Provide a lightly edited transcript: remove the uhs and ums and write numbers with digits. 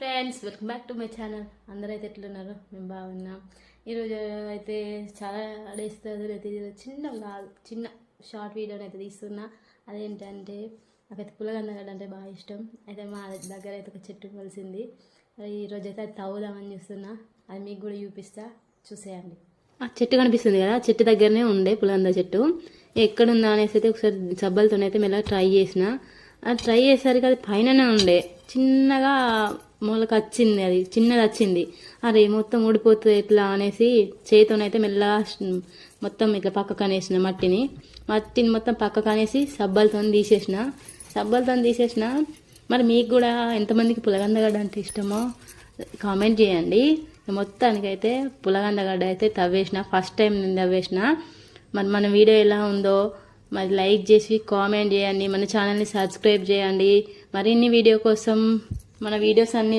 Friends, welcome back to my channel. అందరూ అయితే ఎట్లున్నారు? మేము బాగున్నాం. ఈరోజు అయితే చాలా డేస్ అయితే చిన్న షార్ట్ వీడియోని అయితే తీస్తున్నా. అదేంటంటే నాకైతే పుల్లగందగడ్డ అంటే బాగా ఇష్టం. అయితే మా దగ్గర అయితే ఒక చెట్టు కలిసింది. ఈరోజు అయితే అది తవ్వుదామని చూస్తున్నా. అది మీకు కూడా చూపిస్తా, చూసేయండి. ఆ చెట్టు కనిపిస్తుంది కదా, చెట్టు దగ్గరనే ఉండే పుల్లగంద చెట్టు. ఎక్కడుందా అనేసి అయితే ఒకసారి సబ్బలతోనైతే మెల్లగా ట్రై చేసిన. అది ట్రై చేసేసరికి అది పైననే ఉండే, చిన్నగా మూలకి వచ్చింది, అది చిన్నది వచ్చింది. అరే మొత్తం ఊడిపోతుంది ఎట్లా అనేసి చేతితోనైతే మెల్లగా మొత్తం ఇట్లా పక్కకు అనేసిన మట్టిని మొత్తం పక్కకు అనేసి సబ్బలతో తీసేసిన. మరి మీకు కూడా ఎంతమందికి పుల్లగందగడ్డ అంటే ఇష్టమో కామెంట్ చేయండి. మొత్తానికైతే పుల్లగందగడ్డ అయితే తవ్వేసిన, ఫస్ట్ టైం నేను తవ్వేసిన. మరి మన వీడియో ఎలా ఉందో మరి లైక్ చేసి కామెంట్ చేయండి. మన ఛానల్ని సబ్స్క్రైబ్ చేయండి. మరిన్ని వీడియో కోసం మన వీడియోస్ అన్ని